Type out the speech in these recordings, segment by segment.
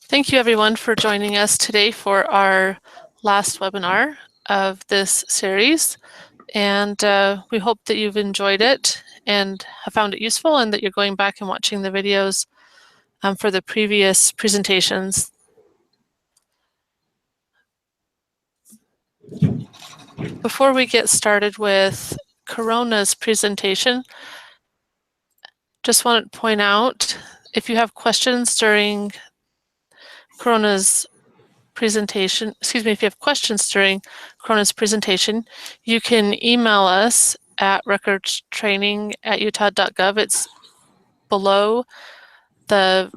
Thank you everyone for joining us today for our last webinar of this series. And we hope that you've enjoyed it and have found it useful and that you're going back and watching the videos for the previous presentations. Before we get started with Corona's presentation, just want to point out, if you have questions during Corona's presentation, if you have questions during Corona's presentation, you can email us at recordstraining@utah.gov. It's below the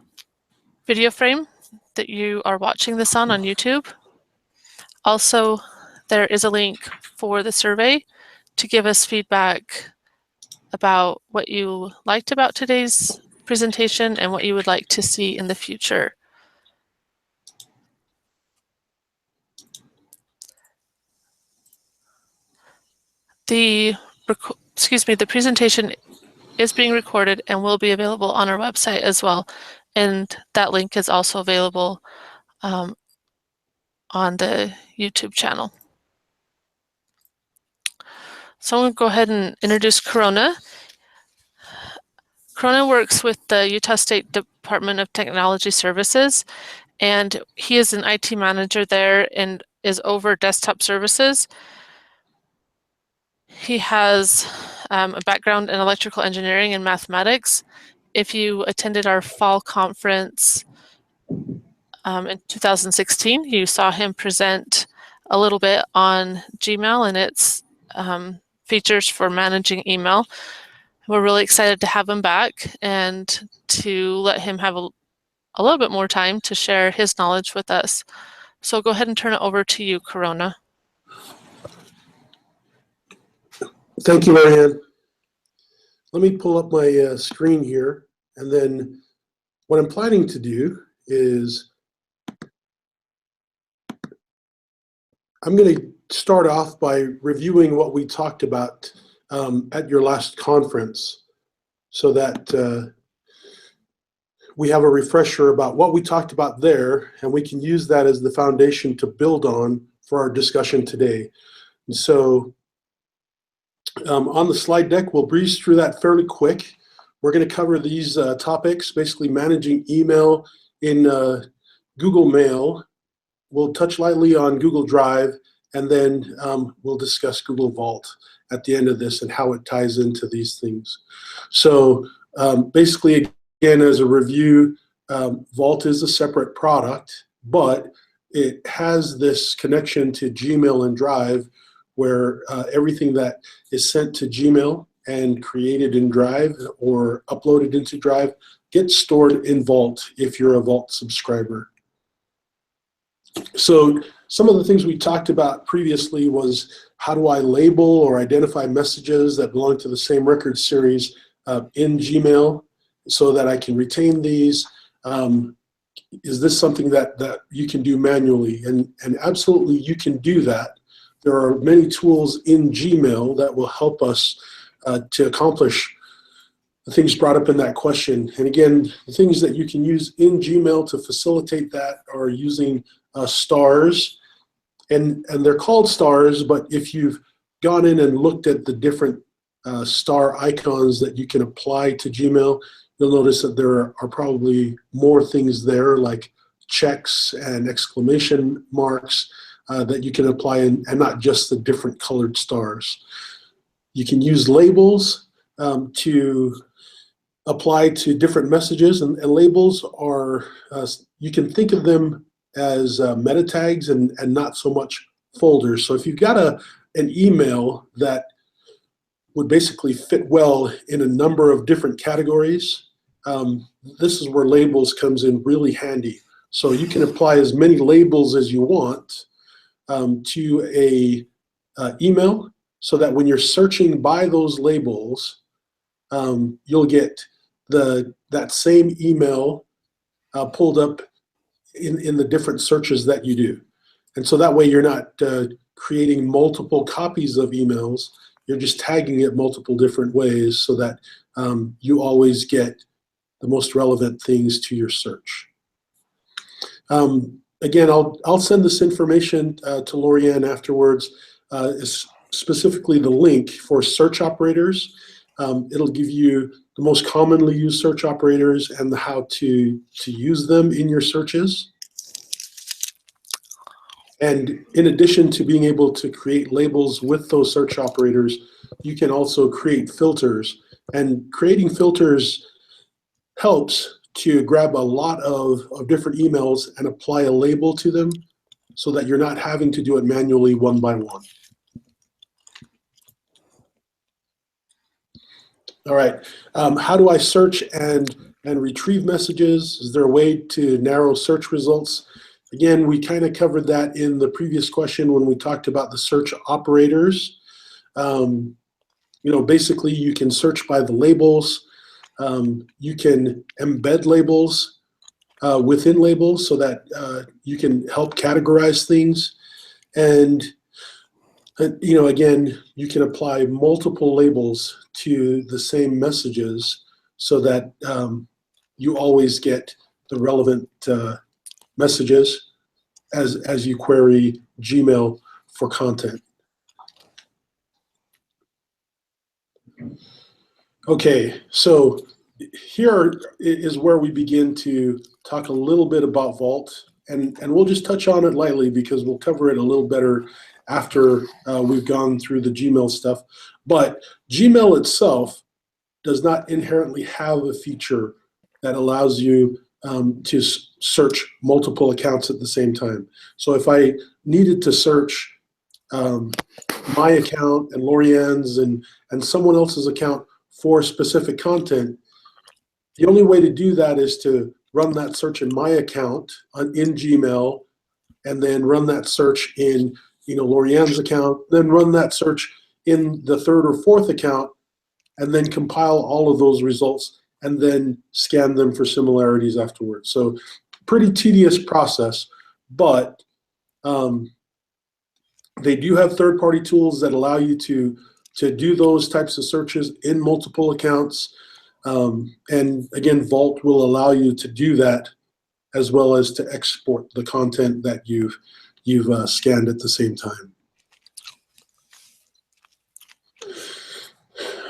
video frame that you are watching this on YouTube. Also, there is a link for the survey to give us feedback about what you liked about today's presentation and what you would like to see in the future. The presentation is being recorded and will be available on our website as well. And that link is also available on the YouTube channel. So I'm going to go ahead and introduce Corona. Corona works with the Utah State Department of Technology Services, and he is an IT manager there and is over desktop services. He has a background in electrical engineering and mathematics. If you attended our fall conference in 2016, you saw him present a little bit on Gmail and its features for managing email. We're really excited to have him back and to let him have a little bit more time to share his knowledge with us. So go ahead and turn it over to you, Corona. Thank you, Marianne. Let me pull up my screen here, and then what I'm planning to do is I'm going to start off by reviewing what we talked about at your last conference, so that we have a refresher about what we talked about there, and we can use that as the foundation to build on for our discussion today. And so on the slide deck, we'll breeze through that fairly quick. We're going to cover these topics, basically managing email in Google Mail. We'll touch lightly on Google Drive, and then we'll discuss Google Vault at the end of this and how it ties into these things. So basically, again, as a review, Vault is a separate product, but it has this connection to Gmail and Drive, where everything that is sent to Gmail and created in Drive or uploaded into Drive gets stored in Vault if you're a Vault subscriber. So some of the things we talked about previously was, how do I label or identify messages that belong to the same record series in Gmail so that I can retain these? Is this something that you can do manually? And absolutely you can do that. There are many tools in Gmail that will help us to accomplish the things brought up in that question. And again, the things that you can use in Gmail to facilitate that are using stars. And they're called stars, but if you've gone in and looked at the different star icons that you can apply to Gmail, you'll notice that there are probably more things there, like checks and exclamation marks, that you can apply, and not just the different colored stars. You can use labels to apply to different messages, and labels are, you can think of them as meta tags and not so much folders. So if you've got an email that would basically fit well in a number of different categories, this is where labels comes in really handy. So you can apply as many labels as you want to a email, so that when you're searching by those labels, you'll get that same email pulled up in the different searches that you do. And so that way you're not creating multiple copies of emails, you're just tagging it multiple different ways so that you always get the most relevant things to your search. Again, I'll send this information to Lorianne afterwards, specifically the link for search operators. It'll give you the most commonly used search operators and how to use them in your searches. And in addition to being able to create labels with those search operators, you can also create filters. And creating filters helps to grab a lot of different emails and apply a label to them so that you're not having to do it manually one by one. All right, how do I search and retrieve messages? Is there a way to narrow search results? Again, we kind of covered that in the previous question when we talked about the search operators. You know, basically you can search by the labels. You can embed labels within labels so that you can help categorize things. And you know, again, you can apply multiple labels to the same messages so that you always get the relevant messages as you query Gmail for content. Okay, so here is where we begin to talk a little bit about Vault, and we'll just touch on it lightly because we'll cover it a little better after we've gone through the Gmail stuff. But Gmail itself does not inherently have a feature that allows you to search multiple accounts at the same time. So if I needed to search my account and Lorianne's and someone else's account for specific content, the only way to do that is to run that search in my account in Gmail, and then run that search in Lorianne's account, then run that search in the third or fourth account, and then compile all of those results and then scan them for similarities afterwards. So pretty tedious process, but they do have third-party tools that allow you to do those types of searches in multiple accounts. And again, Vault will allow you to do that as well as to export the content that you've scanned at the same time.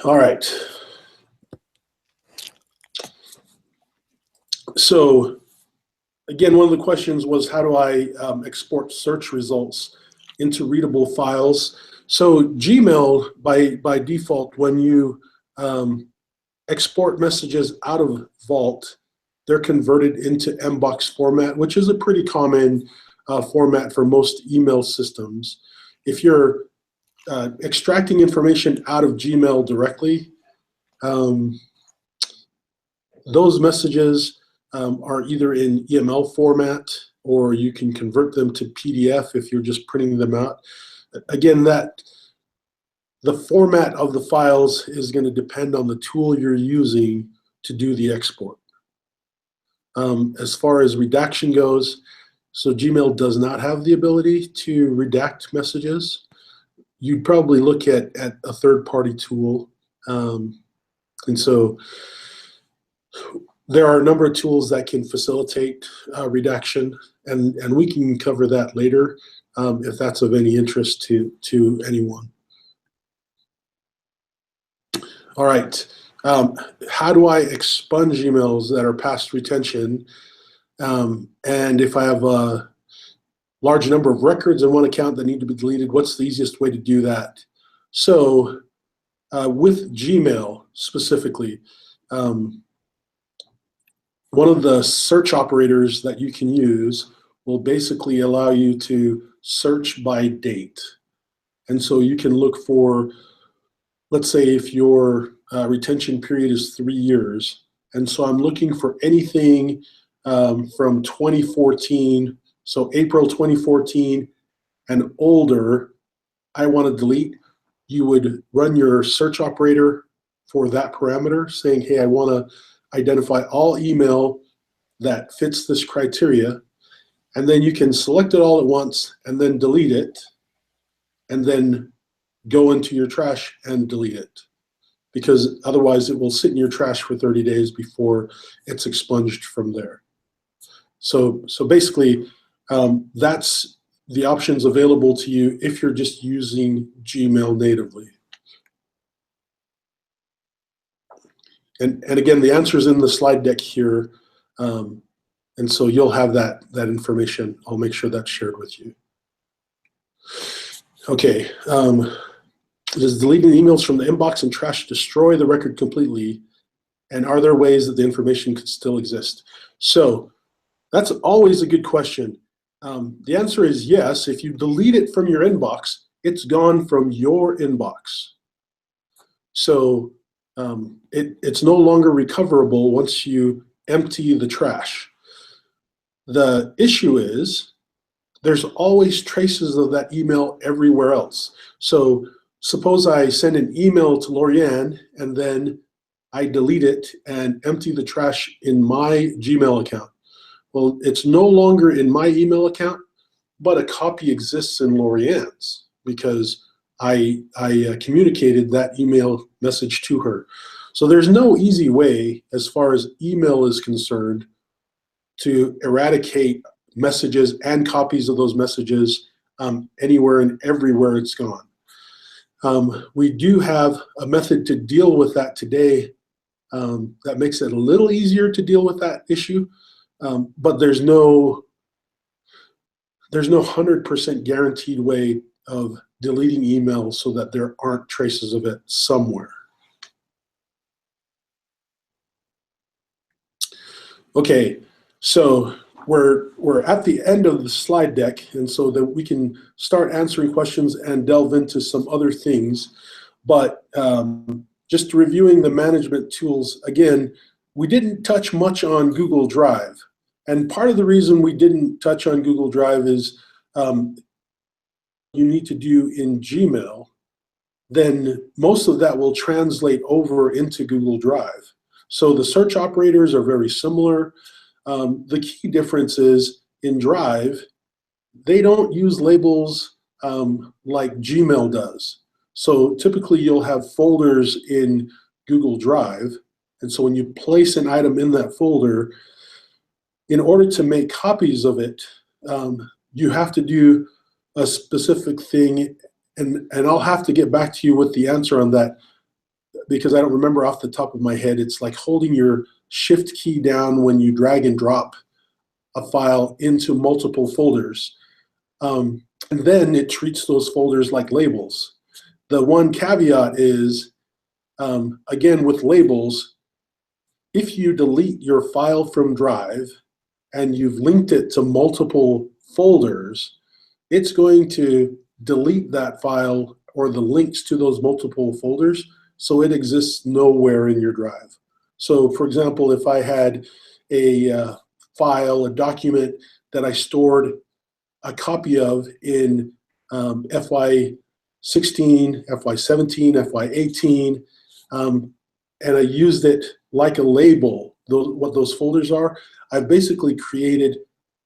All right. So again, one of the questions was, how do I export search results into readable files? So Gmail, by default, when you export messages out of Vault, they're converted into mbox format, which is a pretty common format for most email systems. If you're extracting information out of Gmail directly, those messages are either in EML format, or you can convert them to PDF if you're just printing them out. Again, the format of the files is going to depend on the tool you're using to do the export. As far as redaction goes, so Gmail does not have the ability to redact messages. You'd probably look at a third-party tool. And so there are a number of tools that can facilitate redaction, and we can cover that later if that's of any interest to anyone. All right, how do I expunge emails that are past retention? And if I have a large number of records in one account that need to be deleted, what's the easiest way to do that? So with Gmail specifically, one of the search operators that you can use will basically allow you to search by date. And so you can look for, let's say if your retention period is 3 years, and so I'm looking for anything from 2014, so April 2014 and older, I want to delete. You would run your search operator for that parameter, saying, hey, I want to identify all email that fits this criteria, and then you can select it all at once and then delete it, and then go into your trash and delete it, because otherwise it will sit in your trash for 30 days before it's expunged from there. So basically, that's the options available to you if you're just using Gmail natively. And again, the answer is in the slide deck here. And so you'll have that information. I'll make sure that's shared with you. Okay. Does deleting emails from the inbox and trash destroy the record completely? And are there ways that the information could still exist? So that's always a good question. The answer is yes. If you delete it from your inbox, it's gone from your inbox. So it's no longer recoverable once you empty the trash. The issue is there's always traces of that email everywhere else. So suppose I send an email to Lorianne and then I delete it and empty the trash in my Gmail account. Well, it's no longer in my email account, but a copy exists in Lorianne's because I communicated that email message to her. So there's no easy way, as far as email is concerned, to eradicate messages and copies of those messages anywhere and everywhere it's gone. We do have a method to deal with that today that makes it a little easier to deal with that issue, but there's no 100% guaranteed way of deleting emails so that there aren't traces of it somewhere. Okay, so we're at the end of the slide deck, and so that we can start answering questions and delve into some other things. But just reviewing the management tools, again, we didn't touch much on Google Drive. And part of the reason we didn't touch on Google Drive is you need to do in Gmail, then most of that will translate over into Google Drive. So the search operators are very similar. The key difference is in Drive, they don't use labels like Gmail does. So typically you'll have folders in Google Drive. And so when you place an item in that folder, in order to make copies of it, you have to do a specific thing. And I'll have to get back to you with the answer on that because I don't remember off the top of my head. It's like holding your shift key down when you drag and drop a file into multiple folders. And then it treats those folders like labels. The one caveat is, again, with labels, if you delete your file from Drive and you've linked it to multiple folders, it's going to delete that file or the links to those multiple folders, so it exists nowhere in your Drive. So for example, if I had a file, a document that I stored a copy of in FY16, FY17, FY18, and I used it like a label, what those folders are, I've basically created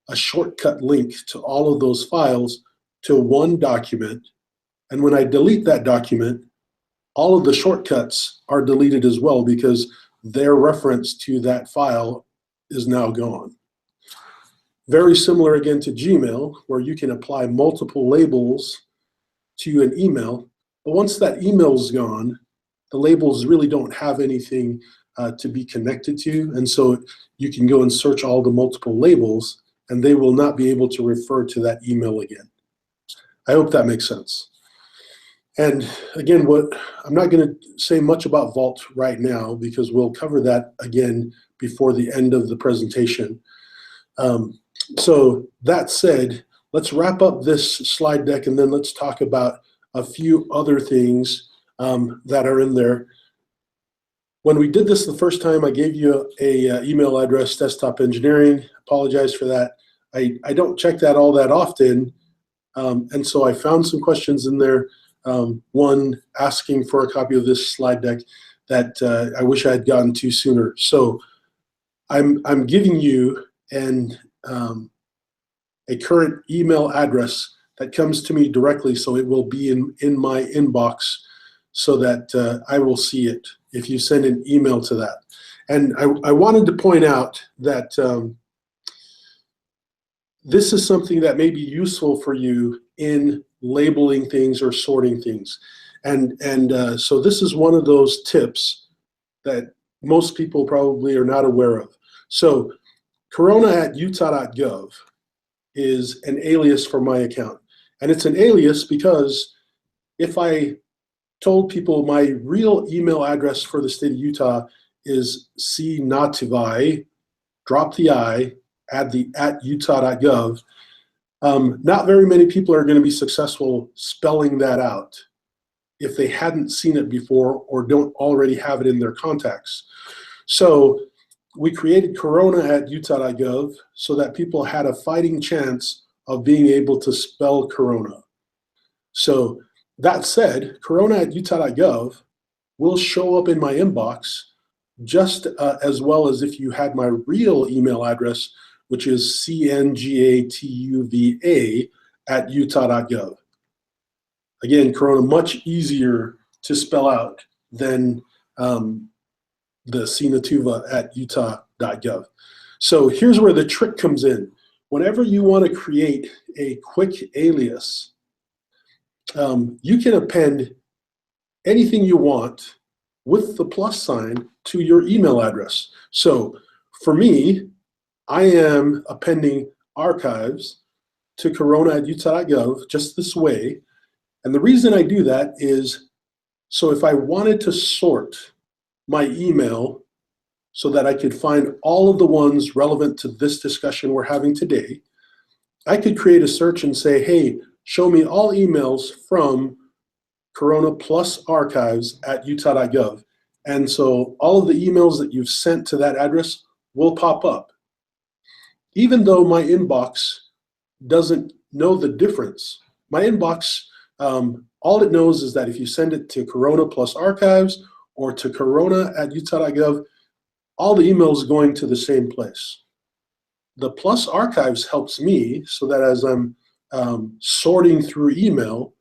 a shortcut link to all of those files to one document. And when I delete that document, all of the shortcuts are deleted as well because their reference to that file is now gone. Very similar again to Gmail, where you can apply multiple labels to an email. But once that email is gone, the labels really don't have anything to be connected to. And so you can go and search all the multiple labels and they will not be able to refer to that email again. I hope that makes sense. And again, I'm not going to say much about Vault right now because we'll cover that again before the end of the presentation. So that said, let's wrap up this slide deck and then let's talk about a few other things that are in there. When we did this the first time, I gave you a email address, Desktop Engineering. Apologize for that. I don't check that all that often. And so I found some questions in there. One asking for a copy of this slide deck that I wish I had gotten to sooner. So I'm giving you a current email address that comes to me directly, so it will be in my inbox so that I will see it if you send an email to that. And I wanted to point out that this is something that may be useful for you in labeling things or sorting things. And so this is one of those tips that most people probably are not aware of. So corona@utah.gov is an alias for my account. And it's an alias because if I told people my real email address for the state of Utah is Ngatuvai, drop the I, add the @utah.gov, not very many people are going to be successful spelling that out if they hadn't seen it before or don't already have it in their contacts. So we created corona@utah.gov so that people had a fighting chance of being able to spell corona. So that said, corona@utah.gov will show up in my inbox just as well as if you had my real email address, which is cngatuva@utah.gov. Again, corona much easier to spell out than the cngatuva@utah.gov. So here's where the trick comes in. Whenever you want to create a quick alias, you can append anything you want with the plus sign to your email address. So for me, I am appending archives to corona@utah.gov just this way. And the reason I do that is so if I wanted to sort my email so that I could find all of the ones relevant to this discussion we're having today, I could create a search and say, hey, show me all emails from Corona plus archives at utah.gov. And so all of the emails that you've sent to that address will pop up. Even though my inbox doesn't know the difference, my inbox, all it knows is that if you send it to Corona plus archives or to corona@utah.gov, all the emails are going to the same place. The plus archives helps me so that as I'm sorting through email,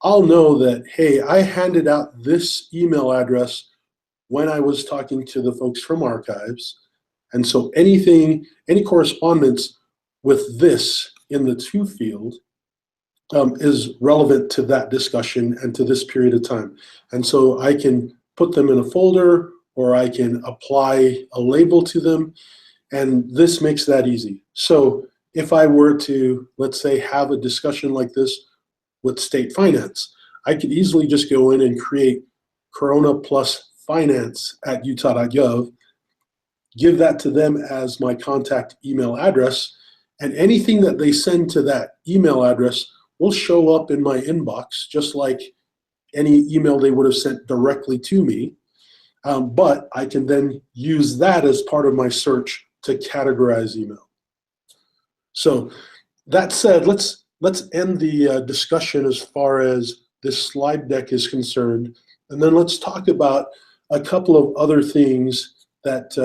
I'll know that, hey, I handed out this email address when I was talking to the folks from archives. And so any correspondence with this in the to field is relevant to that discussion and to this period of time. And so I can put them in a folder or I can apply a label to them. And this makes that easy. So if I were to, let's say, have a discussion like this with state finance, I could easily just go in and create Corona plus finance at utah.gov, give that to them as my contact email address, and anything that they send to that email address will show up in my inbox, just like any email they would have sent directly to me. But I can then use that as part of my search to categorize email. So that said, let's end the discussion as far as this slide deck is concerned, and then let's talk about a couple of other things that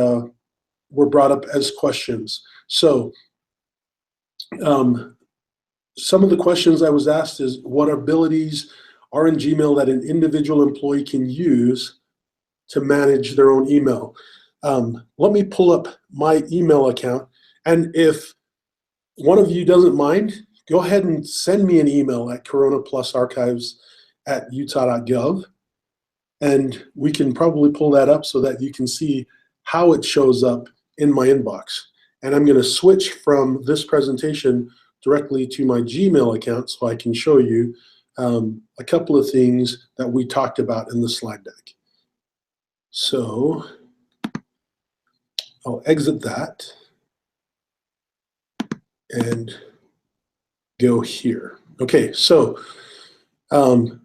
were brought up as questions. So some of the questions I was asked is, what abilities are in Gmail that an individual employee can use to manage their own email? Let me pull up my email account, and if one of you doesn't mind, go ahead and send me an email at coronaplusarchives@utah.gov, and we can probably pull that up so that you can see how it shows up in my inbox. And I'm going to switch from this presentation directly to my Gmail account so I can show you a couple of things that we talked about in the slide deck. So I'll exit that and go here. Okay, so some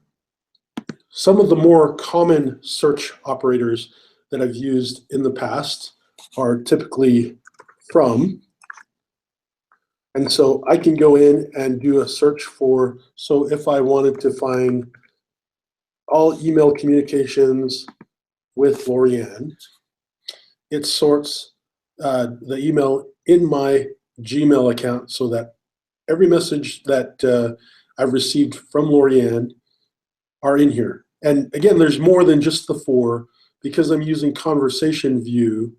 of the more common search operators that I've used in the past are typically from. And so I can go in and do a search for, so if I wanted to find all email communications with Lorianne, it sorts the email in my Gmail account so that every message that I've received from Lorianne are in here. And again, there's more than just the 4 because I'm using conversation view.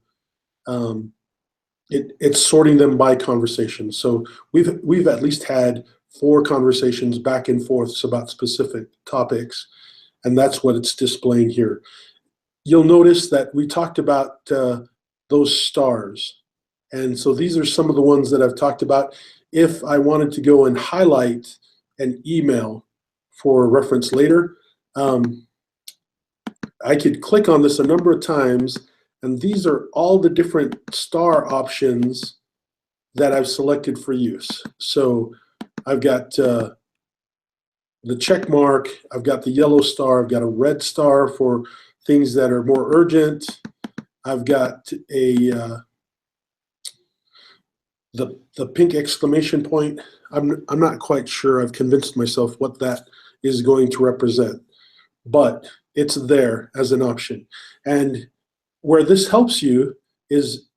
it's sorting them by conversation. So we've at least had 4 conversations back and forth about specific topics, and that's what it's displaying here. You'll notice that we talked about those stars, and so these are some of the ones that I've talked about. If I wanted to go and highlight an email for reference later, I could click on this a number of times, and these are all the different star options that I've selected for use. So I've got the check mark, I've got the yellow star, I've got a red star for things that are more urgent. I've got the pink exclamation point. I'm not quite sure. I've convinced myself what that is going to represent, but it's there as an option. And where this helps you is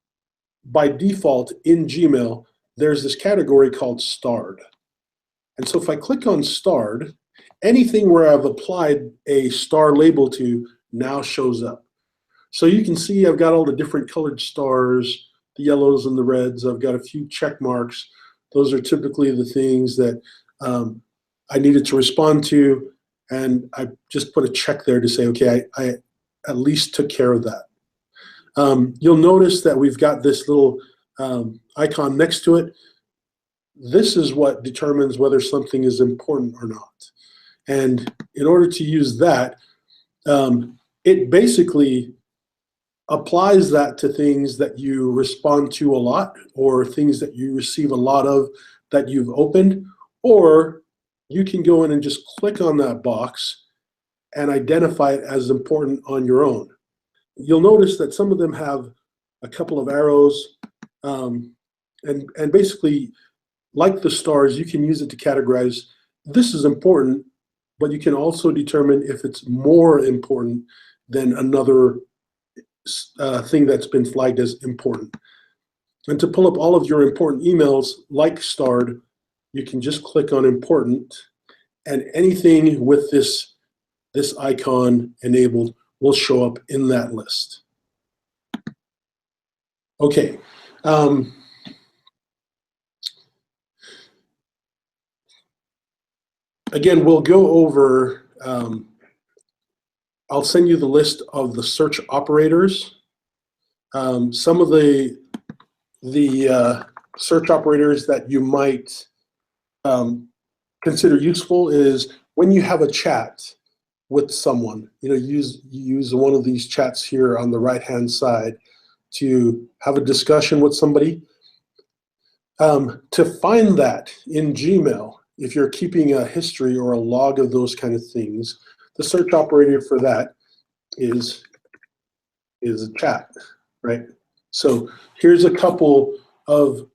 by default in Gmail, there's this category called starred. And so if I click on starred, anything where I've applied a star label to now shows up. So you can see I've got all the different colored stars, the yellows and the reds. I've got a few check marks. Those are typically the things that I needed to respond to, and I just put a check there to say, okay, I at least took care of that. You'll notice that we've got this little icon next to it. This is what determines whether something is important or not. And in order to use that, it basically applies that to things that you respond to a lot, or things that you receive a lot of that you've opened, or you can go in and just click on that box and identify it as important on your own. You'll notice that some of them have a couple of arrows, and basically, like the stars, you can use it to categorize, this is important, but you can also determine if it's more important than another thing that's been flagged as important. And to pull up all of your important emails, like starred, you can just click on important, and anything with this icon enabled will show up in that list. Okay. Again, we'll go over, I'll send you the list of the search operators. Some of the search operators that you might consider useful is when you have a chat with someone, you use one of these chats here on the right-hand side to have a discussion with somebody. To find that in Gmail, if you're keeping a history or a log of those kind of things, the search operator for that is a chat, right? So here's a couple of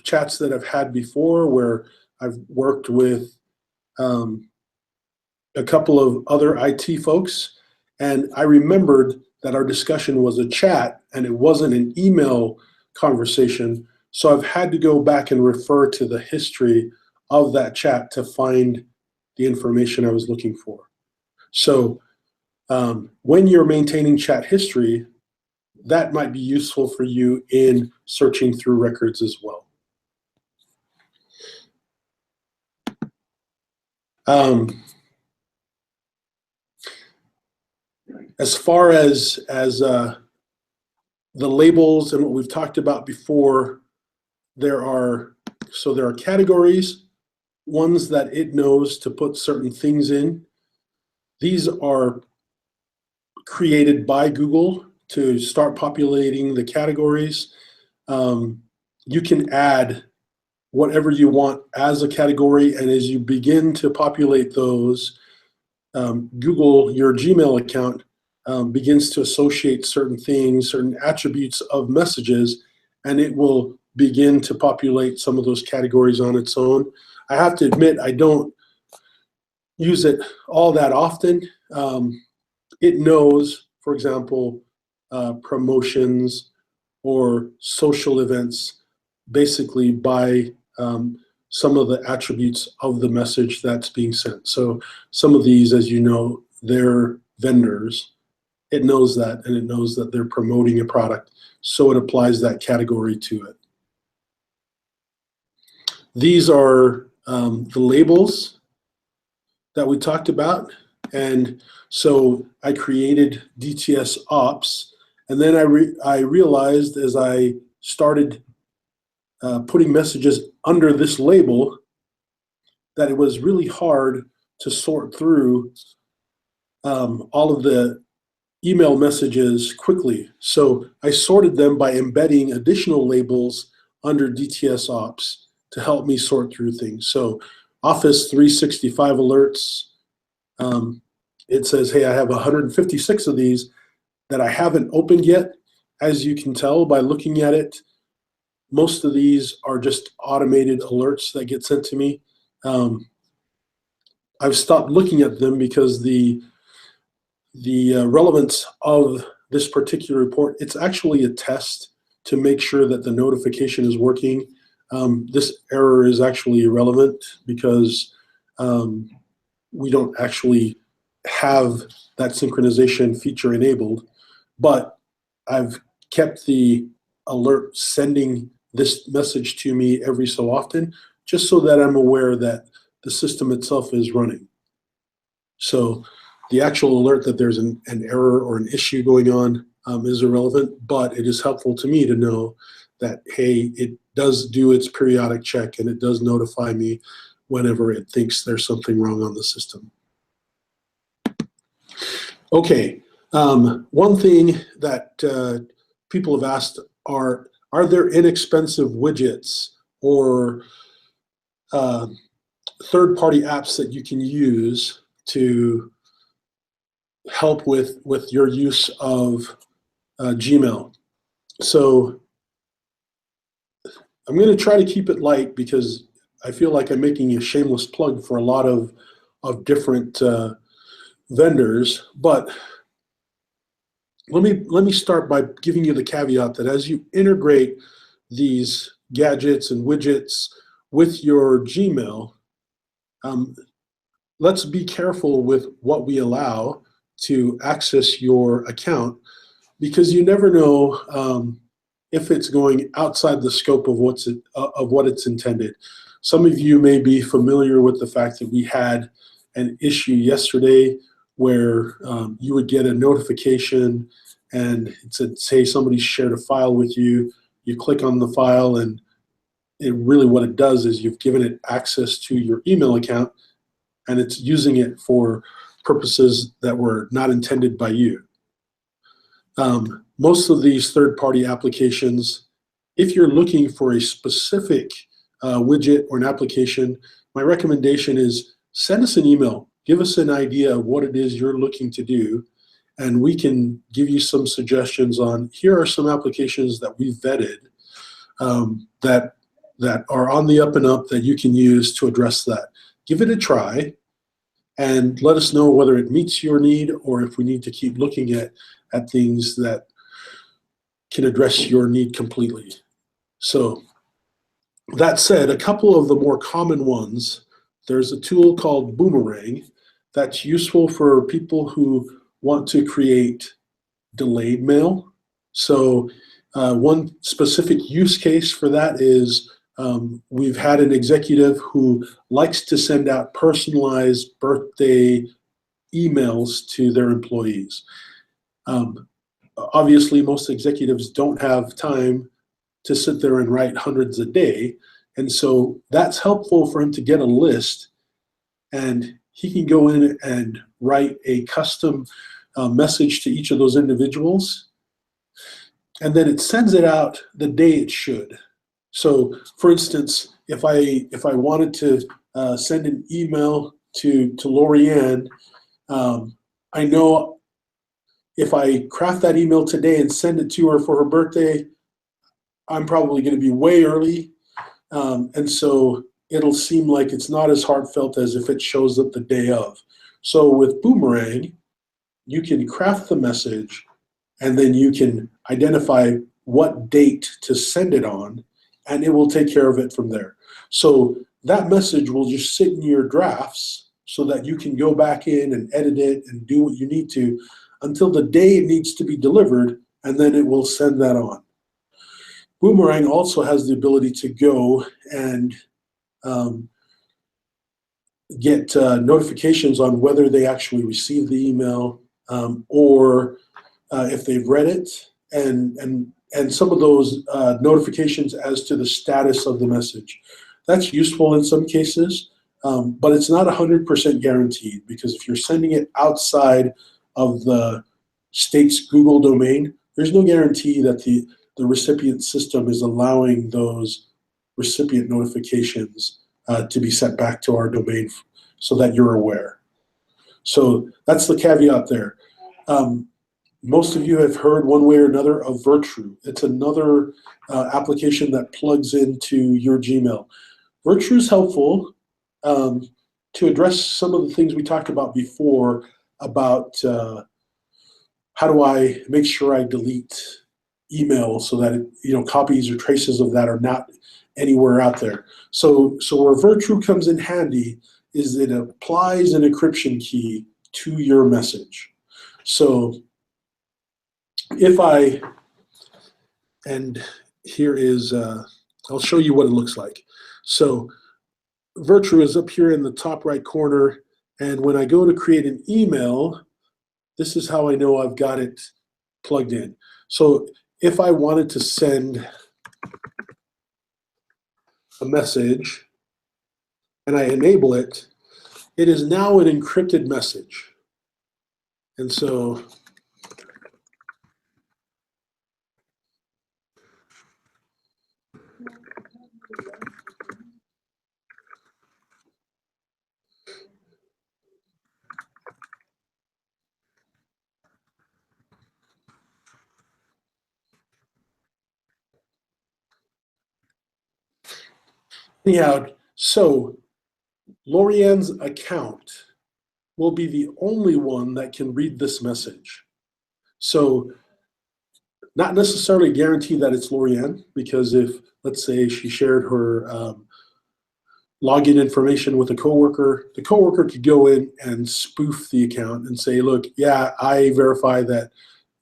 chats that I've had before where I've worked with a couple of other IT folks, and I remembered that our discussion was a chat and it wasn't an email conversation, so I've had to go back and refer to the history of that chat to find the information I was looking for. So when you're maintaining chat history, that might be useful for you in searching through records as well. As far as the labels and what we've talked about before, there are categories, ones that it knows to put certain things in. These are created by Google to start populating the categories. You can add whatever you want as a category, and as you begin to populate those, Google, your Gmail account, begins to associate certain things, certain attributes of messages, and it will begin to populate some of those categories on its own. I have to admit, I don't use it all that often. It knows, for example, promotions or social events basically by some of the attributes of the message that's being sent. So some of these, as you know, they're vendors. It knows that, and it knows that they're promoting a product, so it applies that category to it. These are the labels that we talked about. And so I created DTS ops, and then I realized as I started putting messages under this label that it was really hard to sort through all of the email messages quickly. So I sorted them by embedding additional labels under DTS ops to help me sort through things. So Office 365 alerts, it says, hey, I have 156 of these that I haven't opened yet. As you can tell by looking at it, most of these are just automated alerts that get sent to me. I've stopped looking at them because the relevance of this particular report, it's actually a test to make sure that the notification is working. This error is actually irrelevant because we don't actually have that synchronization feature enabled, but I've kept the alert sending this message to me every so often, just so that I'm aware that the system itself is running. So the actual alert that there's an error or an issue going on is irrelevant, but it is helpful to me to know that, hey, it does do its periodic check and it does notify me whenever it thinks there's something wrong on the system. Okay, one thing that people have asked are there inexpensive widgets or third-party apps that you can use to help with your use of Gmail? So I'm going to try to keep it light because I feel like I'm making a shameless plug for a lot of different vendors, but let me start by giving you the caveat that as you integrate these gadgets and widgets with your Gmail, let's be careful with what we allow to access your account, because you never know if it's going outside the scope of what it's intended. Some of you may be familiar with the fact that we had an issue yesterday where you would get a notification and it said, say somebody shared a file with you. You click on the file and really what it does is you've given it access to your email account and it's using it for purposes that were not intended by you. Most of these third-party applications, if you're looking for a specific widget or an application, my recommendation is send us an email. Give us an idea of what it is you're looking to do, and we can give you some suggestions on, here are some applications that we've vetted that are on the up and up that you can use to address that. Give it a try and let us know whether it meets your need or if we need to keep looking at things that can address your need completely. So that said, a couple of the more common ones, there's a tool called Boomerang that's useful for people who want to create delayed mail. So one specific use case for that is we've had an executive who likes to send out personalized birthday emails to their employees. Obviously, most executives don't have time to sit there and write hundreds a day. And so that's helpful for him to get a list, and he can go in and write a custom message to each of those individuals. And then it sends it out the day it should. So for instance, if I wanted to send an email to Lorianne, I know if I craft that email today and send it to her for her birthday, I'm probably going to be way early. And so it'll seem like it's not as heartfelt as if it shows up the day of. So with Boomerang, you can craft the message and then you can identify what date to send it on, and it will take care of it from there. So that message will just sit in your drafts so that you can go back in and edit it and do what you need to until the day it needs to be delivered, and then it will send that on. Boomerang also has the ability to go and get notifications on whether they actually received the email, or if they've read it, and some of those notifications as to the status of the message. That's useful in some cases, but it's not 100% guaranteed, because if you're sending it outside of the state's Google domain, there's no guarantee that the recipient system is allowing those recipient notifications to be sent back to our domain so that you're aware. So that's the caveat there. Most of you have heard one way or another of Virtru. It's another application that plugs into your Gmail. Virtru is helpful to address some of the things we talked about before about how do I make sure I delete email so that copies or traces of that are not anywhere out there. So where Virtru comes in handy is it applies an encryption key to your message. So if and here is, I'll show you what it looks like. So Virtru is up here in the top right corner, and when I go to create an email, this is how I know I've got it plugged in. So if I wanted to send a message and I enable it, it is now an encrypted message. And so anyhow, so Lorianne's account will be the only one that can read this message. So not necessarily guarantee that it's Lorianne, because if, let's say, she shared her login information with a coworker, the coworker could go in and spoof the account and say, look, yeah, I verify that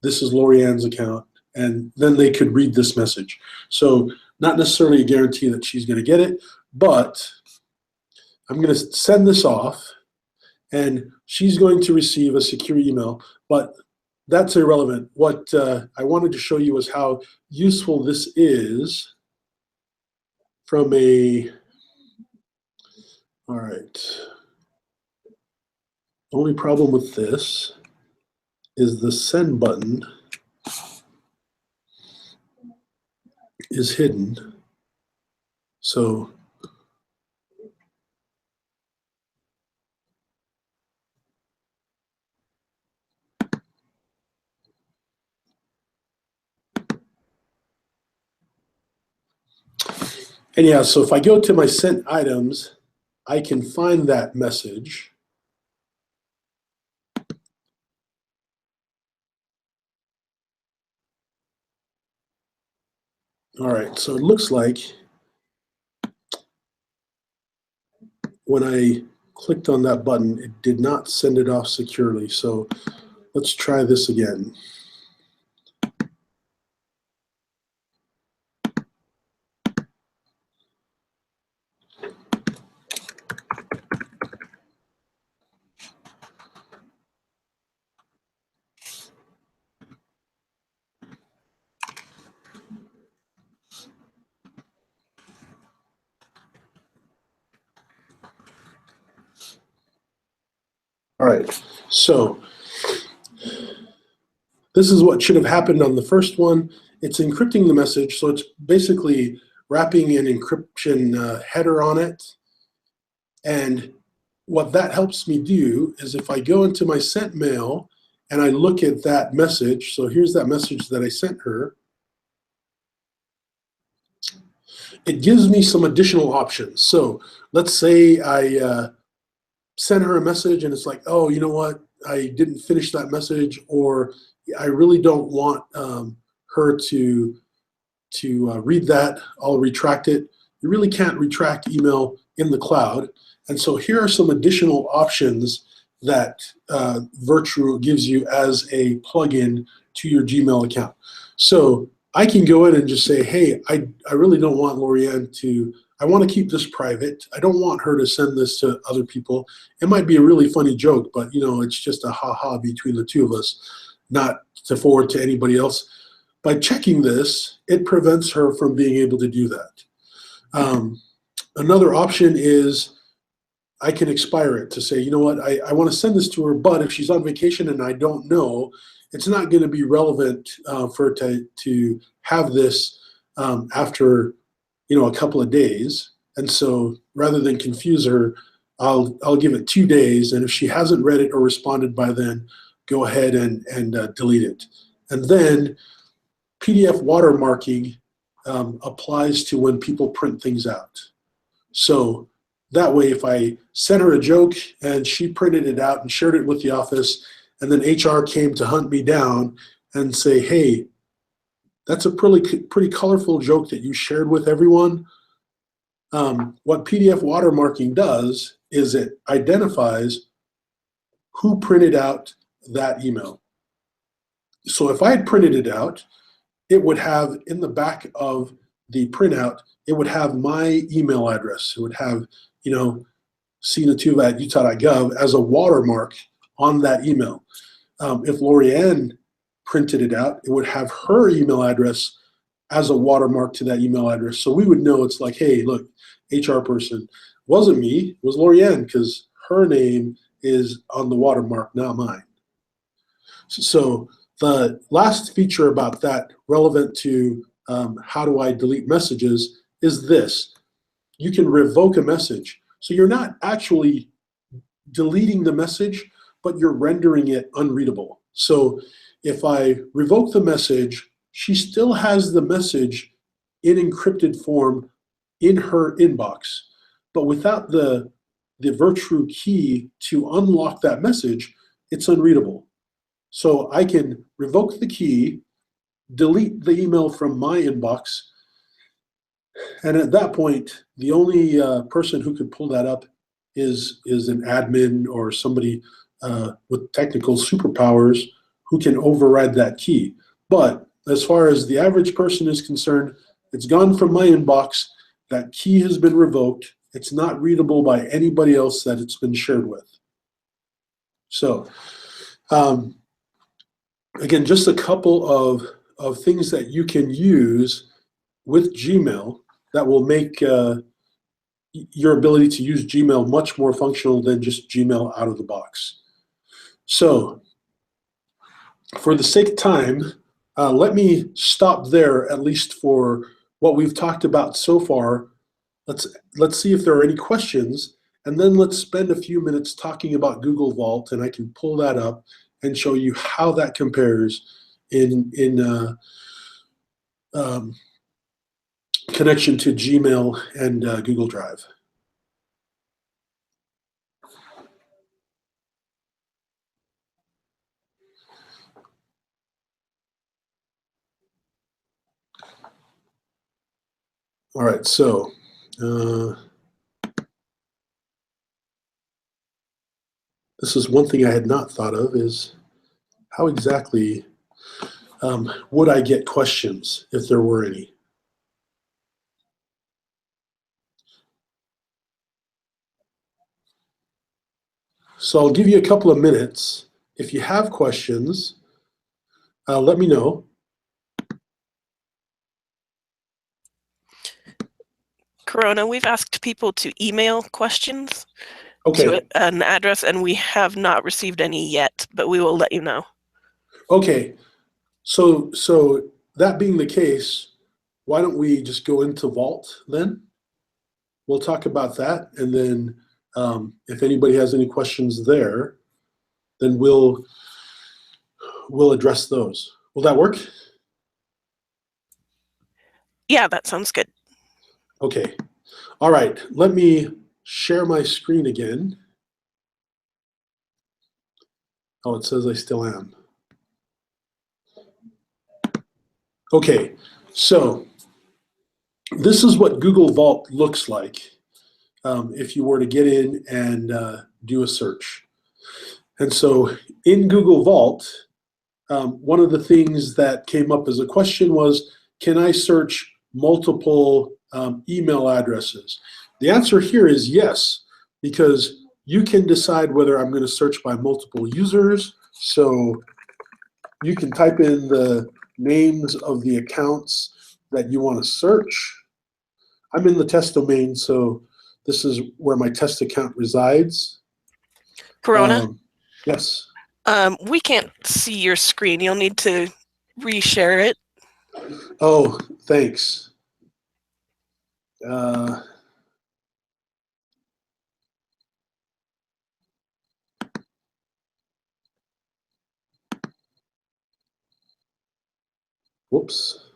this is Lorianne's account, and then they could read this message. So not necessarily a guarantee that she's going to get it, but I'm going to send this off, and she's going to receive a secure email, but that's irrelevant. What I wanted to show you is how useful this is from a, all right. The only problem with this is the send button is hidden. So anyhow, so if I go to my sent items, I can find that message. All right, so it looks like when I clicked on that button, it did not send it off securely. So let's try this again. All right, so this is what should have happened on the first one. It's encrypting the message, so it's basically wrapping an encryption header on it. And what that helps me do is if I go into my sent mail and I look at that message, so here's that message that I sent her, it gives me some additional options. So let's say I send her a message and it's like, oh, you know what, I didn't finish that message, or I really don't want her to read that, I'll retract it. You really can't retract email in the cloud. And so here are some additional options that Virtru gives you as a plugin to your Gmail account. So I can go in and just say, hey, I really don't want Lorianne to, I want to keep this private. I don't want her to send this to other people. It might be a really funny joke, but it's just a ha-ha between the two of us, not to forward to anybody else. By checking this, it prevents her from being able to do that. Another option is I can expire it to say, you know what, I want to send this to her, but if she's on vacation and I don't know, it's not going to be relevant for her to have this after a couple of days. And so rather than confuse her, I'll give it 2 days, and if she hasn't read it or responded by then, go ahead and delete it. And then PDF watermarking applies to when people print things out. So that way, if I sent her a joke and she printed it out and shared it with the office, and then HR came to hunt me down and say, hey, that's a pretty colorful joke that you shared with everyone. What PDF watermarking does is it identifies who printed out that email. So if I had printed it out, it would have in the back of the printout, it would have my email address. It would have, cngatuvai@utah.gov as a watermark on that email. If Lorianne printed it out, it would have her email address as a watermark to that email address. So we would know it's like, hey, look, HR person, wasn't me, it was Lorianne, because her name is on the watermark, not mine. So the last feature about that relevant to how do I delete messages is this. You can revoke a message. So you're not actually deleting the message, but you're rendering it unreadable. So if I revoke the message, she still has the message in encrypted form in her inbox, but without the virtual key to unlock that message, it's unreadable. So I can revoke the key, delete the email from my inbox, and at that point, the only person who could pull that up is an admin or somebody with technical superpowers who can override that key. But as far as the average person is concerned, it's gone from my inbox, that key has been revoked, it's not readable by anybody else that it's been shared with. So, again, just a couple of things that you can use with Gmail that will make your ability to use Gmail much more functional than just Gmail out of the box. So, for the sake of time, let me stop there, at least for what we've talked about so far. Let's see if there are any questions, and then let's spend a few minutes talking about Google Vault, and I can pull that up and show you how that compares in connection to Gmail and Google Drive. All right, so this is one thing I had not thought of, is how exactly would I get questions if there were any? So I'll give you a couple of minutes. If you have questions, let me know. Corona, we've asked people to email questions Okay. to an address, and we have not received any yet, but we will let you know. Okay. So that being the case, why don't we just go into Vault then? We'll talk about that, and then if anybody has any questions there, then we'll address those. Will that work? Yeah, that sounds good. Okay. All right. Let me share my screen again. Oh, it says I still am. Okay. So this is what Google Vault looks like if you were to get in and do a search. And so in Google Vault, one of the things that came up as a question was, can I search multiple email addresses? The answer here is yes, because you can decide whether I'm going to search by multiple users. So you can type in the names of the accounts that you want to search. I'm in the test domain, so this is where my test account resides. Corona, Yes. we can't see your screen. You'll need to reshare it. Oh, thanks. Whoops.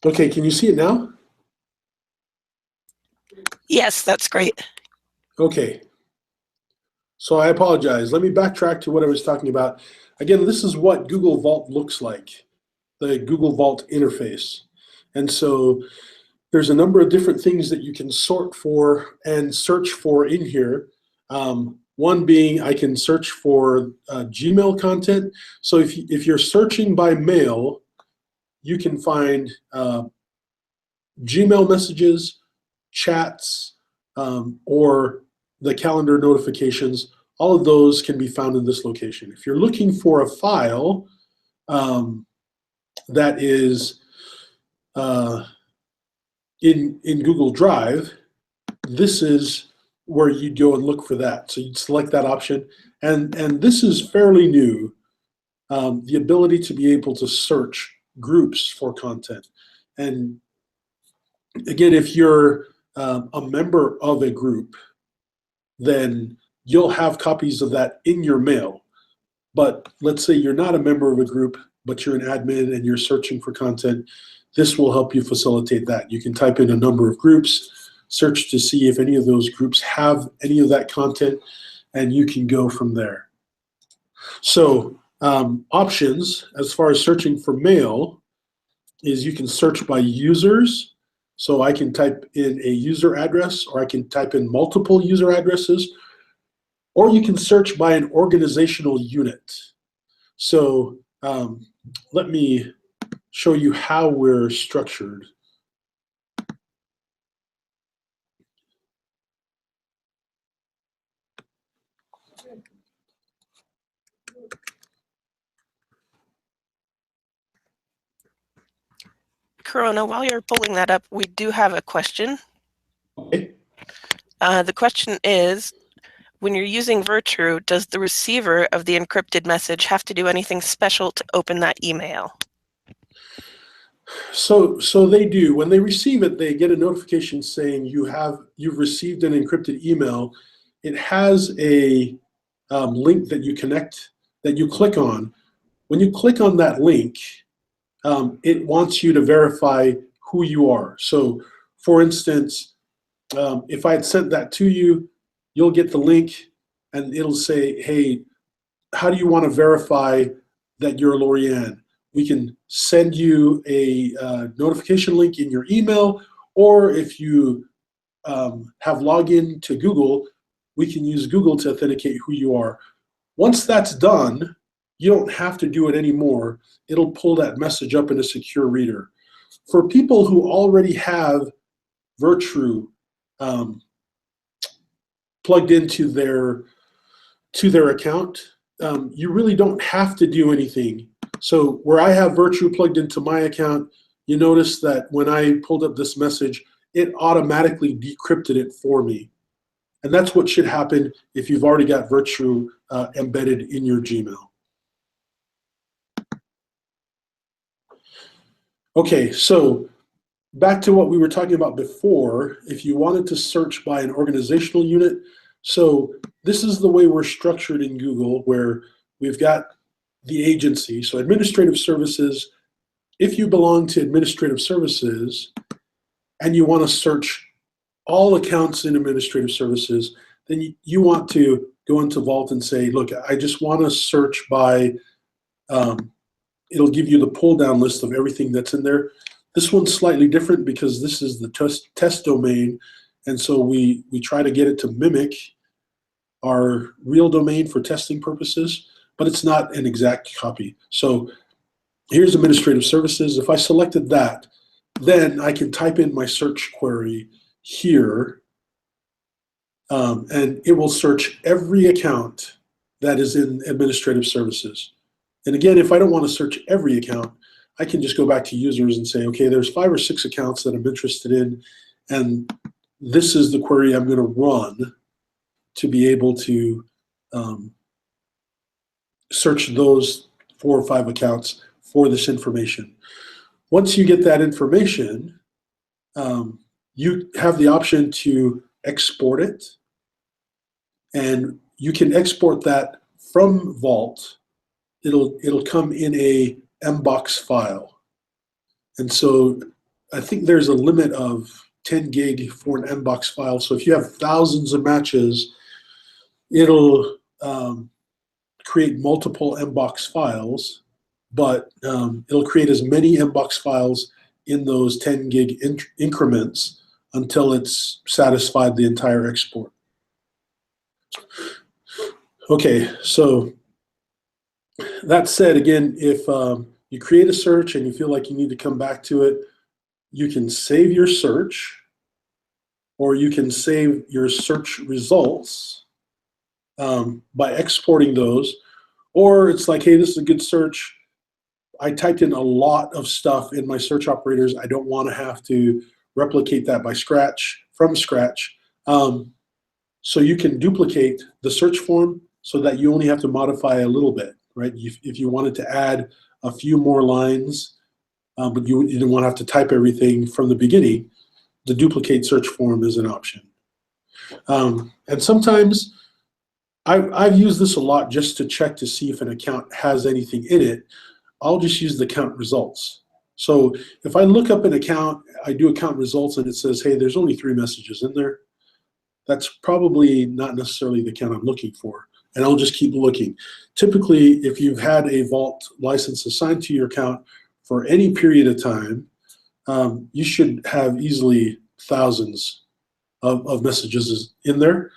Okay, can you see it now? Yes, that's great. Okay. So I apologize. Let me backtrack to what I was talking about. Again, this is what Google Vault looks like, the Google Vault interface. And so there's a number of different things that you can sort for and search for in here. One being I can search for Gmail content. So if you're searching by mail, you can find Gmail messages, chats, or the calendar notifications. All of those can be found in this location. If you're looking for a file that is in Google Drive, this is where you go and look for that. So you'd select that option. And this is fairly new, the ability to be able to search groups for content. And again, if you're a member of a group, then you'll have copies of that in your mail. But let's say you're not a member of a group, but you're an admin and you're searching for content, this will help you facilitate that. You can type in a number of groups, search to see if any of those groups have any of that content, and you can go from there. So options as far as searching for mail is you can search by users. So I can type in a user address, or I can type in multiple user addresses, or you can search by an organizational unit. So let me show you how we're structured. Corona, while you're pulling that up, we do have a question. Okay. The question is, when you're using Virtru, does the receiver of the encrypted message have to do anything special to open that email? So they do. When they receive it, they get a notification saying you've received an encrypted email. It has a link that you click on. When you click on that link, it wants you to verify who you are. So, for instance, if I had sent that to you, you'll get the link, and it'll say, "Hey, how do you want to verify that you're Lorianne?" We can send you a notification link in your email, or if you have login to Google, we can use Google to authenticate who you are. Once that's done, you don't have to do it anymore. It'll pull that message up in a secure reader. For people who already have Virtru plugged into their account, you really don't have to do anything. So where I have Virtru plugged into my account, you notice that when I pulled up this message, it automatically decrypted it for me. And that's what should happen if you've already got Virtru embedded in your Gmail. Okay, so back to what we were talking about before, if you wanted to search by an organizational unit, so this is the way we're structured in Google, where we've got the agency, so administrative services. If you belong to administrative services and you want to search all accounts in administrative services, then you want to go into Vault and say, look, I just want to search by, it'll give you the pull down list of everything that's in there. This one's slightly different because this is the test domain, and so we try to get it to mimic our real domain for testing purposes. but it's not an exact copy. So here's administrative services. If I selected that, then I can type in my search query here, and it will search every account that is in administrative services. And again, if I don't want to search every account, I can just go back to users and say, okay, there's 5 or 6 accounts that I'm interested in, and this is the query I'm going to run to be able to search those 4 or 5 accounts for this information. Once you get that information, you have the option to export it, and you can export that from Vault. It'll come in a MBOX file, and so I think there's a limit of 10 gig for an MBOX file. So if you have thousands of matches, it'll create multiple MBOX files, but it'll create as many MBOX files in those 10 gig increments until it's satisfied the entire export. Okay, so that said, again, if you create a search and you feel like you need to come back to it, you can save your search, or you can save your search results by exporting those. Or it's like, hey, this is a good search. I typed in a lot of stuff in my search operators. I don't want to have to replicate that from scratch. So you can duplicate the search form so that you only have to modify a little bit, right? If you wanted to add a few more lines, but you didn't want to have to type everything from the beginning, the duplicate search form is an option. And sometimes I've used this a lot just to check to see if an account has anything in it. I'll just use the count results. So if I look up an account, I do account results, and it says, hey, there's only 3 messages in there. That's probably not necessarily the account I'm looking for, and I'll just keep looking. Typically, if you've had a Vault license assigned to your account for any period of time, you should have easily thousands of messages in there.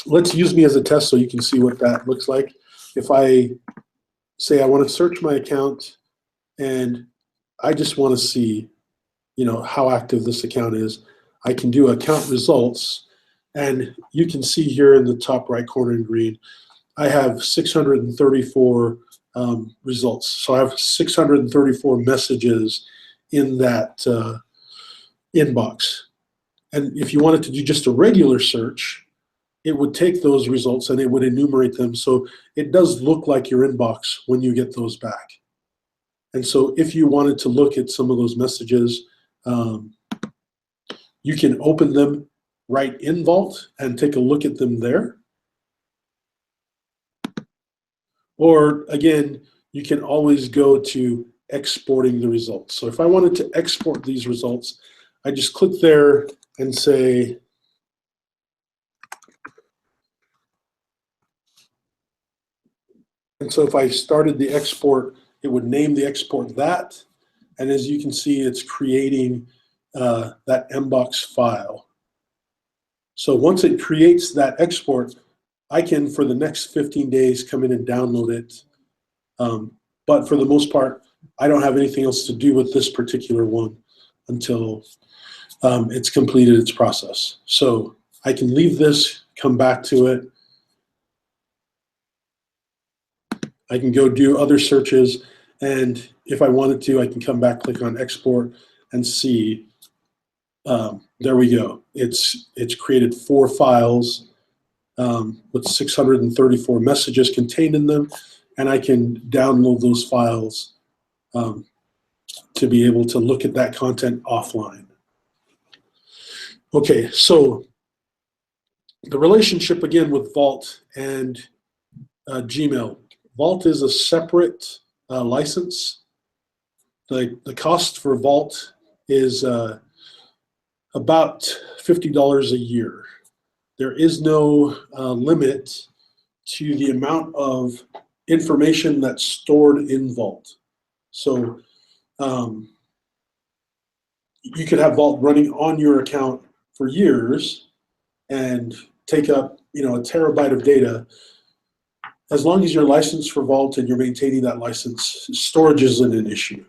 Let's use me as a test so you can see what that looks like. If I say I want to search my account and I just want to see, how active this account is, I can do account results, and you can see here in the top right corner in green, I have 634 results. So I have 634 messages in that inbox. And if you wanted to do just a regular search, it would take those results and it would enumerate them. So it does look like your inbox when you get those back. And so if you wanted to look at some of those messages, you can open them right in Vault and take a look at them there. Or again, you can always go to exporting the results. So if I wanted to export these results, I just click there and say, and so if I started the export, it would name the export that. And as you can see, it's creating that MBOX file. So once it creates that export, I can, for the next 15 days, come in and download it. But for the most part, I don't have anything else to do with this particular one until it's completed its process. So I can leave this, come back to it. I can go do other searches, and if I wanted to, I can come back, click on export, and see. There we go. It's created 4 files with 634 messages contained in them, and I can download those files to be able to look at that content offline. Okay, so the relationship again with Vault and Gmail. Vault is a separate license. The cost for Vault is about $50 a year. There is no limit to the amount of information that's stored in Vault. So you could have Vault running on your account for years and take up, a terabyte of data. as long as you're licensed for Vault and you're maintaining that license, storage isn't an issue.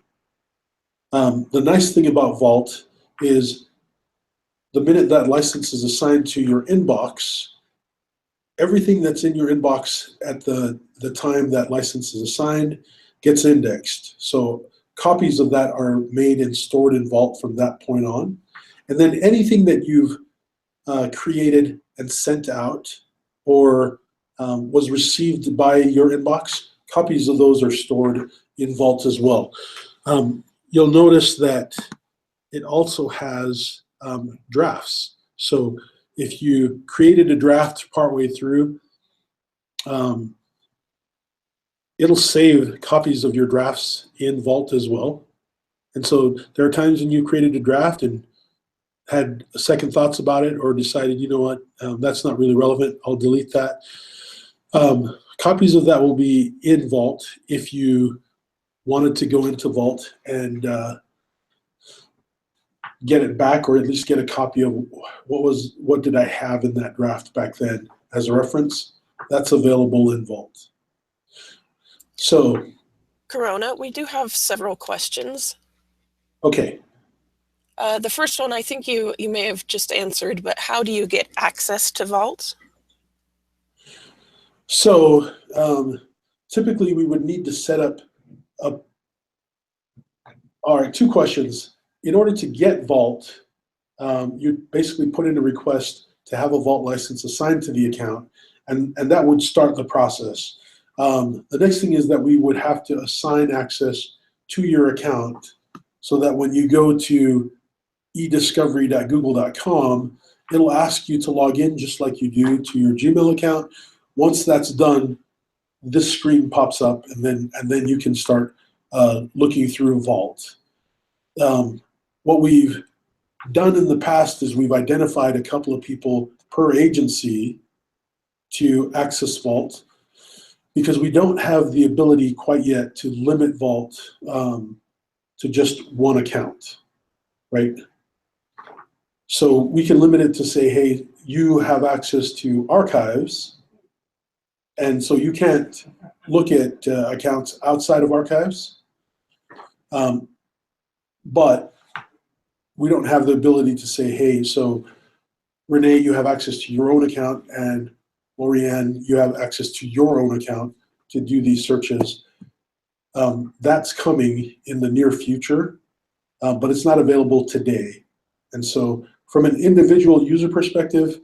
The nice thing about Vault is the minute that license is assigned to your inbox, everything that's in your inbox at the time that license is assigned gets indexed. So copies of that are made and stored in Vault from that point on. And then anything that you've created and sent out or was received by your inbox, copies of those are stored in Vault as well. You'll notice that it also has drafts. So if you created a draft partway through, it'll save copies of your drafts in Vault as well. And so there are times when you created a draft and had second thoughts about it or decided, you know what, that's not really relevant, I'll delete that. Copies of that will be in Vault if you wanted to go into Vault and get it back, or at least get a copy of what did I have in that draft back then as a reference. That's available in Vault. So, Corona, we do have several questions. okay. The first one I think you may have just answered, but how do you get access to Vault? So typically we would need to set up all right, two questions. In order to get Vault, you basically put in a request to have a Vault license assigned to the account, and that would start the process. The next thing is that we would have to assign access to your account so that when you go to ediscovery.google.com, it'll ask you to log in just like you do to your Gmail account. Once that's done, this screen pops up, and then you can start looking through Vault. What we've done in the past is we've identified a couple of people per agency to access Vault, because we don't have the ability quite yet to limit Vault to just one account, right? So we can limit it to say, hey, you have access to archives, and so you can't look at accounts outside of archives, but we don't have the ability to say, hey, so Renee, you have access to your own account, and Lorianne, you have access to your own account to do these searches. That's coming in the near future, but it's not available today. And so from an individual user perspective,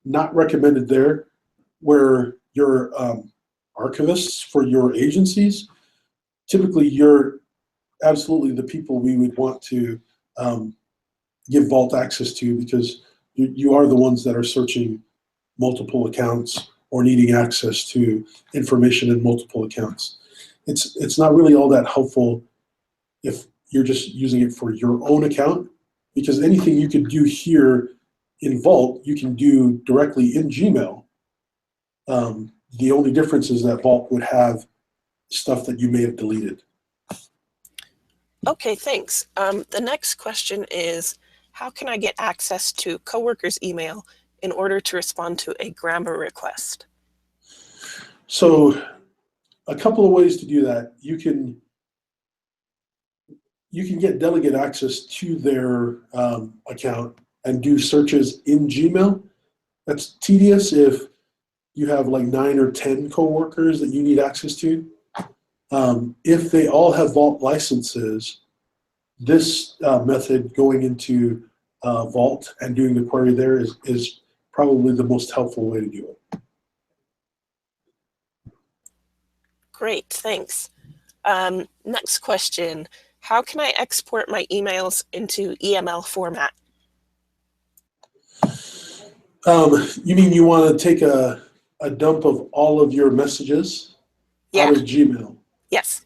not recommended there. Where your archivists for your agencies, typically you're absolutely the people we would want to give Vault access to, because you are the ones that are searching multiple accounts or needing access to information in multiple accounts. It's not really all that helpful if you're just using it for your own account, because anything you could do here in Vault, you can do directly in Gmail. The only difference is that Vault would have stuff that you may have deleted. Okay, thanks. The next question is, how can I get access to Coworkers email in order to respond to a grammar request? So a couple of ways to do that. You can get delegate access to their account and do searches in Gmail. That's tedious if you have like 9 or 10 coworkers that you need access to. If they all have Vault licenses, this method going into Vault and doing the query there is probably the most helpful way to do it. Great, thanks. Next question. How can I export my emails into EML format? You mean you want to take a dump of all of your messages out of Gmail? Yes.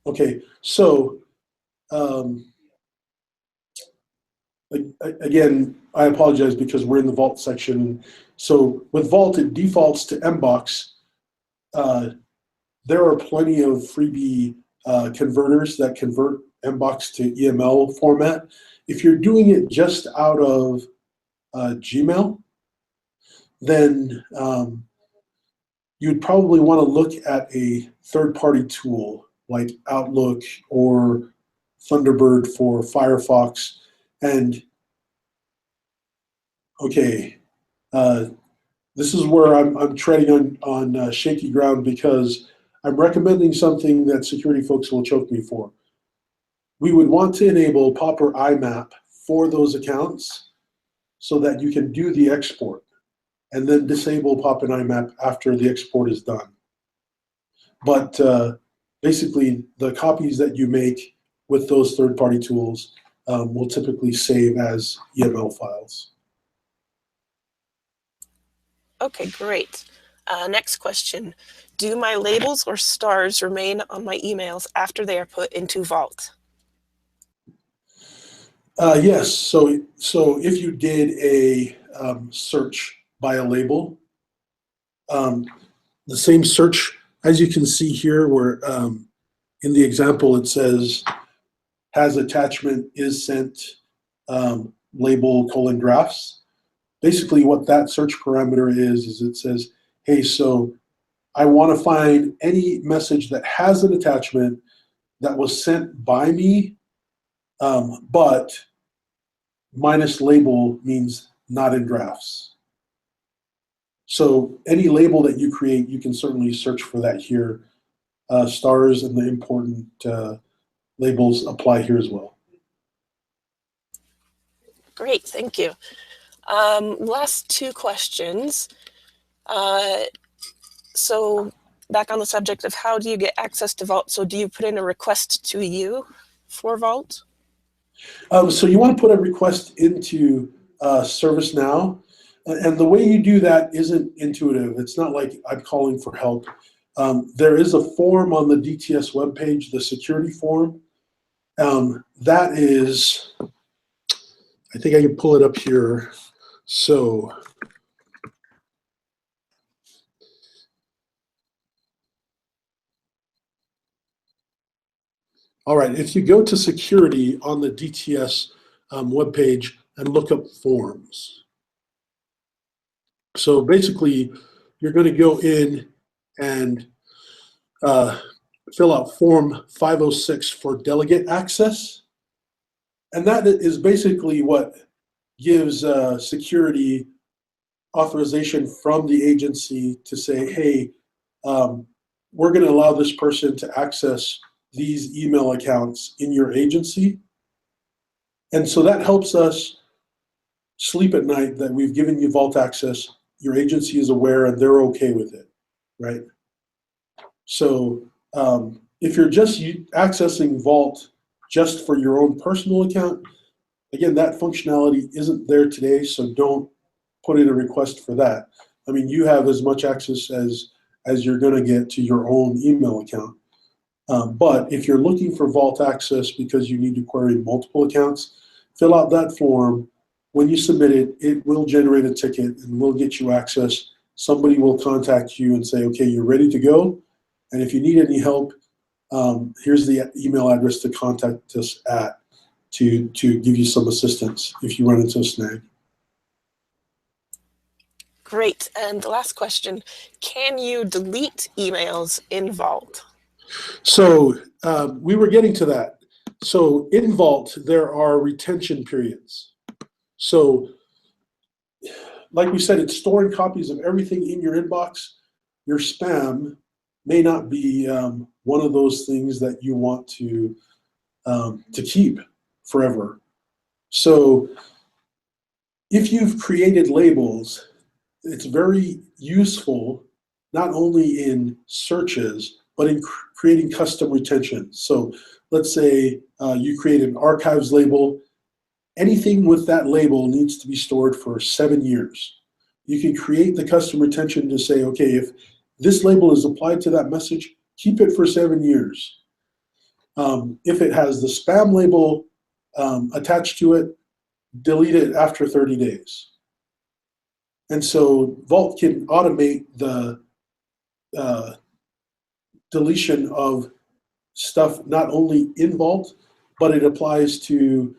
Okay, so again, I apologize because we're in the Vault section. So with Vault, it defaults to Mbox. There are plenty of freebie converters that convert Mbox to EML format. If you're doing it just out of Gmail, then you'd probably want to look at a third-party tool like Outlook or Thunderbird for Firefox. And okay, this is where I'm treading on shaky ground because I'm recommending something that security folks will choke me for. We would want to enable POP or IMAP for those accounts so that you can do the export and then disable POP and IMAP after the export is done. But basically, the copies that you make with those third-party tools will typically save as EML files. Okay, great. Next question. Do my labels or stars remain on my emails after they are put into Vault? Yes, so if you did a search by a label, the same search, as you can see here, where in the example it says has attachment is sent label : drafts. Basically what that search parameter is it says, hey, so I want to find any message that has an attachment that was sent by me, but minus label means not in drafts. So any label that you create, you can certainly search for that here. Stars and the important labels apply here as well. Great, thank you. Last two questions. So back on the subject of how do you get access to Vault? So do you put in a request to you for Vault? So you want to put a request into ServiceNow. And the way you do that isn't intuitive. It's not like I'm calling for help. There is a form on the DTS webpage, the security form. That is, I think I can pull it up here. So, all right, if you go to security on the DTS webpage and look up forms. So basically, you're going to go in and fill out form 506 for delegate access. And that is basically what gives security authorization from the agency to say, hey, we're going to allow this person to access these email accounts in your agency. And so that helps us sleep at night that we've given you Vault access, your agency is aware and they're okay with it, right? So if you're just accessing Vault just for your own personal account, again, that functionality isn't there today, so don't put in a request for that. I mean, you have as much access as you're going to get to your own email account. But if you're looking for Vault access because you need to query multiple accounts, fill out that form. When you submit it, it will generate a ticket and will get you access. Somebody will contact you and say, okay, you're ready to go. And if you need any help, here's the email address to contact us at to give you some assistance if you run into a snag. Great. And the last question, can you delete emails in Vault? So we were getting to that. So in Vault, there are retention periods. So like we said, it's storing copies of everything in your inbox. Your spam may not be one of those things that you want to keep forever. So if you've created labels, it's very useful not only in searches, but in creating custom retention. So let's say you create an archives label. Anything with that label needs to be stored for 7 years. You can create the custom retention to say, okay, if this label is applied to that message, keep it for 7 years. If it has the spam label attached to it, delete it after 30 days. And so Vault can automate the deletion of stuff not only in Vault, but it applies to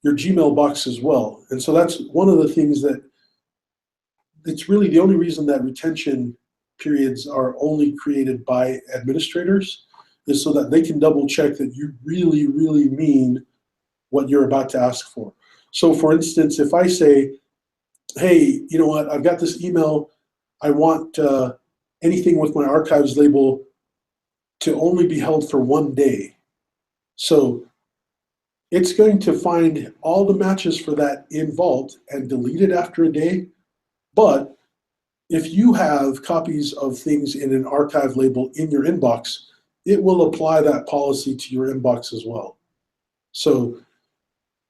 your Gmail box as well. And so that's one of the things that it's really the only reason that retention periods are only created by administrators, is so that they can double check that you really, really mean what you're about to ask for. So for instance, if I say, hey, you know what, I've got this email, I want anything with my archives label to only be held for 1 day. So it's going to find all the matches for that in Vault and delete it after a day. But if you have copies of things in an archive label in your inbox, it will apply that policy to your inbox as well. So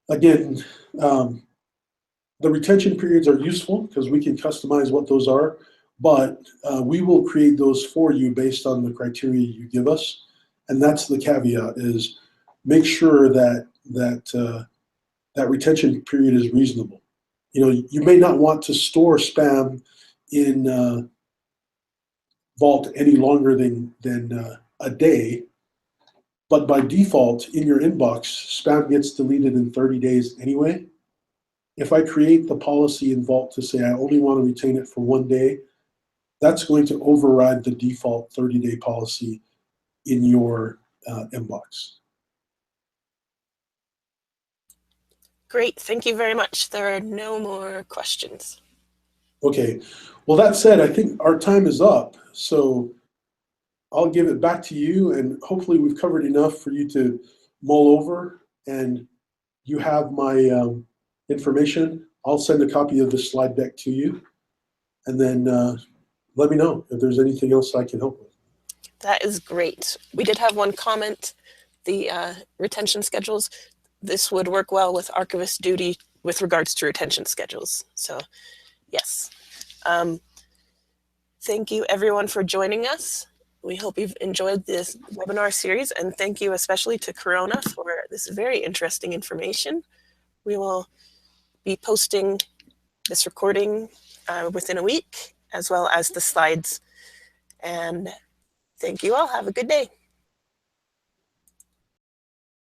again, the retention periods are useful because we can customize what those are, but we will create those for you based on the criteria you give us. And that's the caveat, is make sure that that retention period is reasonable. You know, you may not want to store spam in Vault any longer than a day, but by default in your inbox, spam gets deleted in 30 days anyway. If I create the policy in Vault to say I only want to retain it for 1 day, that's going to override the default 30-day policy in your inbox. Great, thank you very much. There are no more questions. Okay, well, that said, I think our time is up, so I'll give it back to you, and hopefully we've covered enough for you to mull over, and you have my information. I'll send a copy of this slide deck to you, and then let me know if there's anything else I can help with. That is great. We did have one comment, the retention schedules. This would work well with archivist duty with regards to retention schedules. So yes. Thank you everyone for joining us. We hope you've enjoyed this webinar series, and thank you especially to Corona for this very interesting information. We will be posting this recording within a week, as well as the slides. And thank you all. Have a good day.